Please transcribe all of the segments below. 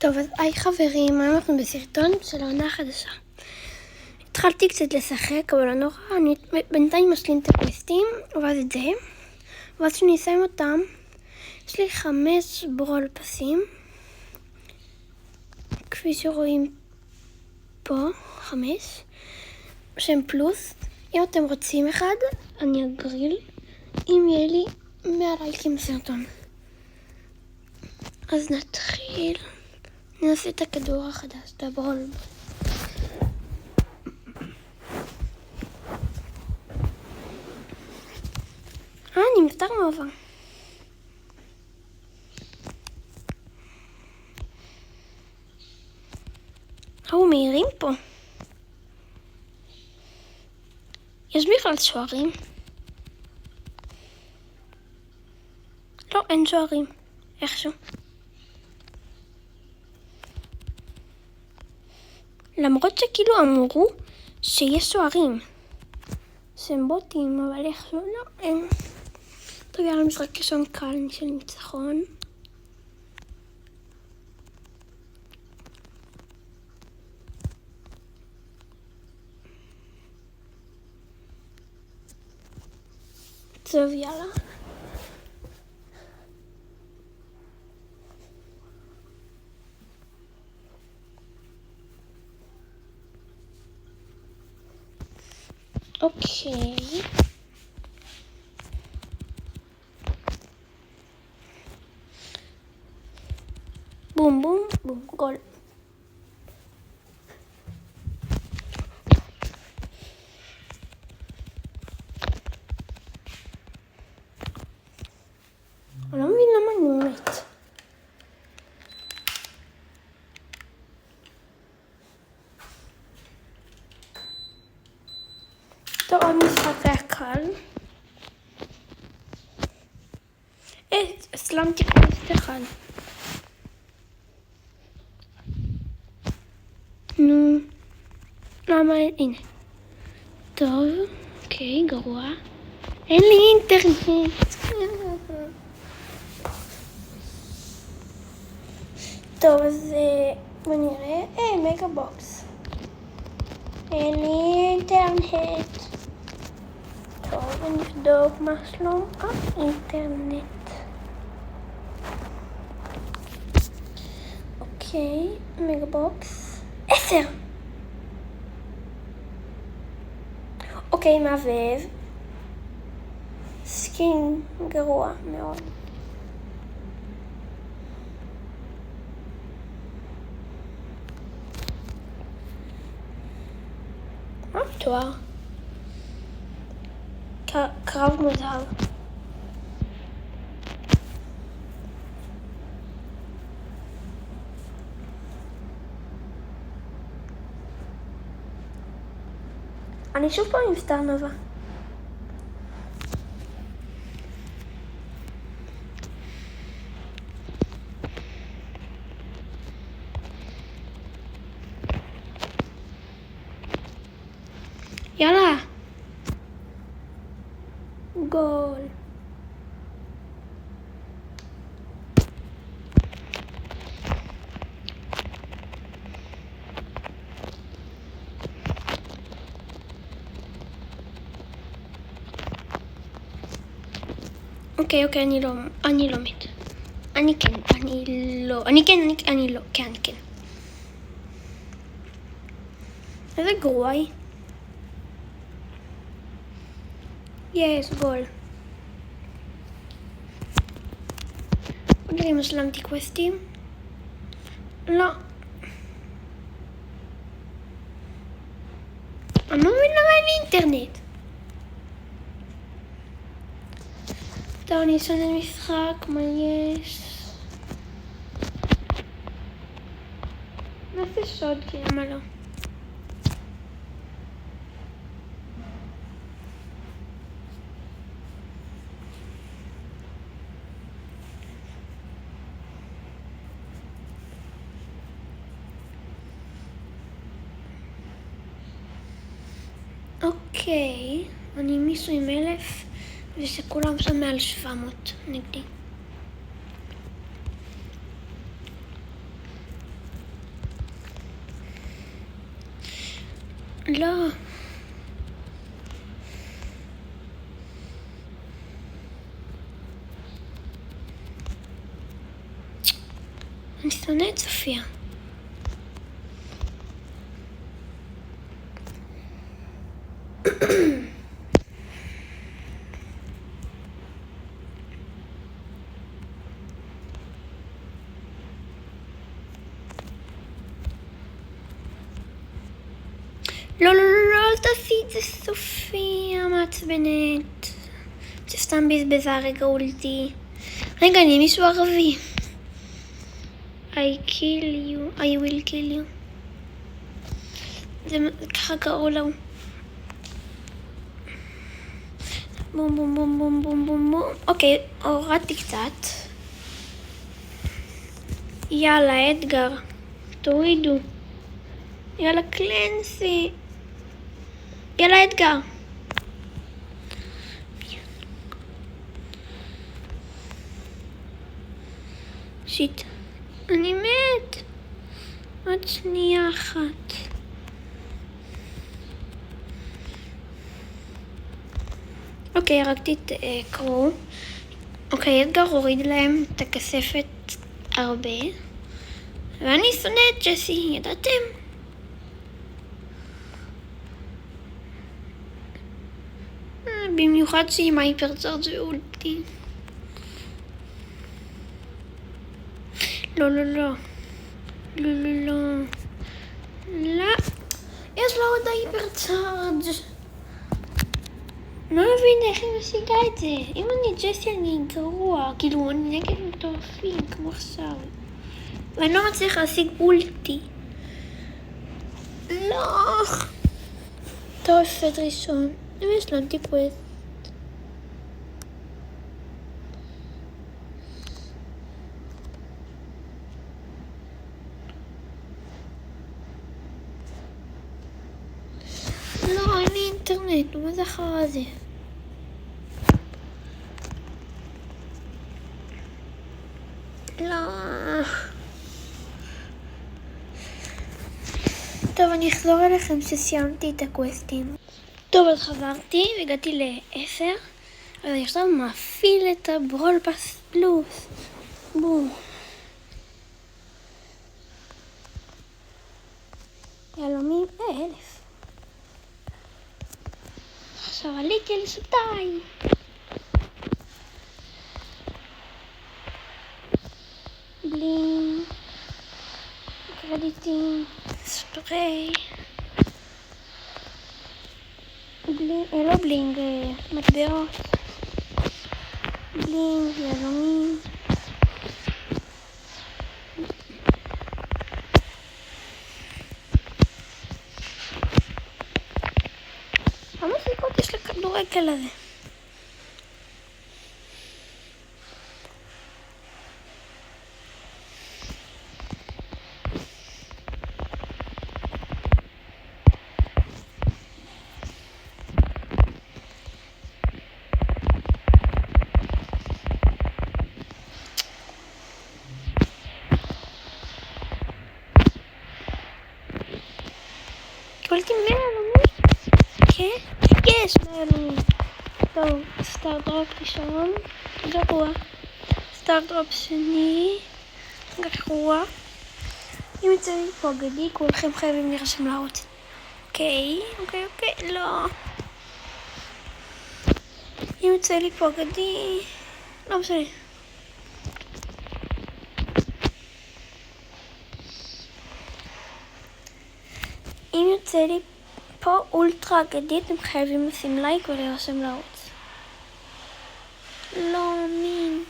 טוב, אז היי חברים, היום אנחנו בסרטון של העונה החדשה. התחלתי קצת לשחק, אבל לא נורא, אני בינתיים משלים את הקווסטים, ואז את זה. ואז כשאני אסיים אותם, יש לי 5 ברול פסים. כפי שרואים פה, 5. שהם פלוס. אם אתם רוצים אחד, אני אגריל. אם יהיה לי 100 לייקים בסרטון. אז נתחיל. נעשה את הכדור החדש, את הברול. אני מפתר מעבר. מהירים פה. יש בכלל שוערים? לא, אין שוערים. איכשהו. למרות שכאילו אמרו שיש שוערים. שהם בוטים, אבל איכשהו לא, אין. טוב, יאללה, משחק ראשון קל של ניצחון. טוב, יאללה. אוקיי. בום בום בום, גול. אני לא מבין למה אני מת. טוב, המשחק היה קל. הסלמתי קווסט אחד. נו, למה? הנה. טוב, אוקיי, גרוע. אין לי אינטרנט. טוב, אז בוא נראה. מגה בוקס. אין לי אינטרנט. טוב, נבדוק מה שלום האינטרנט. אוקיי, מגה בוקס. 10. אוקיי, מעבב. סקין גרוע מאוד. מה תואר? קרב מוזר. אני שוב פעם עם סטאר נובה. יאללה. גול. אוקיי, אני לא מת. אני לא. כן. איזה גרוע היא. יש, גול. עוד נראה אם השלמתי קווסטים. לא. אני לא מבין למה אין לי אינטרנט. טוב, אני אשנה משחק, מה יש? נעשה שוד, כי למה לא? אוקיי, אני מישהו עם 1000 ושכולם שם מעל 700 נגדי. לא. אני שונא את סופיה. לא, לא, לא, לא, אל תעשי את זה, סופיה מעצבנת. שסתם בזבזה רגע אולטי. רגע, אני מישהו ערבי. I will kill you. זה ככה קראו לו. בום בום בום בום בום בום בום. אוקיי, הורדתי קצת. יאללה, אדגר. תורידו. יאללה, קלנסי. יאללה, אדגר. שיט. אני מת. עוד שנייה אחת. אוקיי, הרגתי את קרו. אוקיי, אדגר הוריד להם את הכספת הרבה. ואני שונא את ג'סי, ידעתם? במיוחד שהיא עם ההיפרצ'ארג' ואולטי. לא, לא, לא. לא, לא, לא. לא. יש לה עוד ההיפרצ'ארג'. לא מבין איך היא משיגה את זה. אם אני ג'סי אני גרוע. כאילו אני נגד מטורפים כמו עכשיו. ואני לא מצליח להשיג אולטי. לא. טוב, פד ראשון. אם יש לו אנטיקווסט. לא, אין לי אינטרנט. מה זה אחר הזה? לא. טוב, אני אחזור אליכם שסיימתי את הקווסטים. טוב, אז חזרתי והגעתי ל-10. אז אני עכשיו מפעיל את הברול פס פלוס. בואו. יהלומים, 1000. עכשיו עליתי לשותיים. בלינג. קרדיטים. ספרי. לא בלינג, מטבעות. בלינג, יהלומים. כמה סיבות יש לכדורגל הזה? קיבלתי 100 יהלומים? כן? יש 100 יהלומים. טוב, סטארדרופ ראשון, גרוע. סטארדרופ שני, גרוע. אם יצא לי פה גדי, כולכם חייבים להירשם לערוץ. אוקיי, לא. אם יצא לי פה גדי, לא משנה. אם יוצא לי פה אולטרה אגדית, אתם חייבים לשים לייק ולהירשם לערוץ. לא מאמין.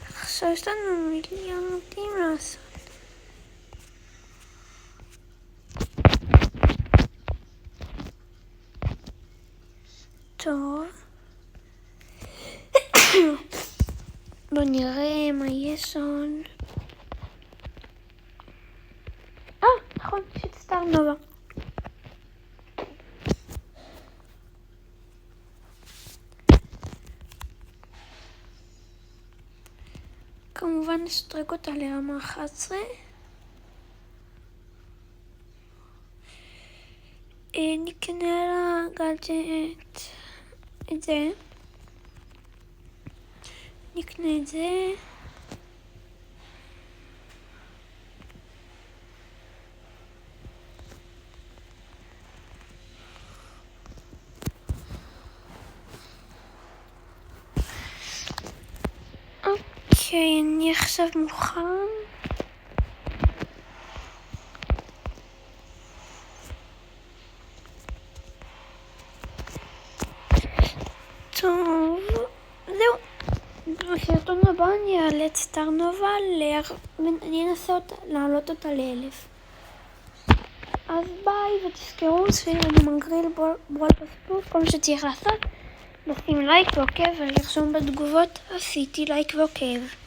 עכשיו יש לנו מיליונים לעשות. טוב. בוא נראה מה יש עוד. נכון, יש את סטאר נובה. נשדרג אותה לרמה 11. נקנה לה גאדג'ט, את זה. נקנה את זה. אוקיי, אני עכשיו מוכן. טוב, זהו. בסרטון הבא אני אעלה את סטאר נובה, אני אנסה להעלות אותה ל1000. אז ביי, ותזכרו שאני מגריל ברול פספוס. כל מה שצריך לעשות, לשים לייק ועוקב ולרשום בתגובות עשיתי לייק ועוקב.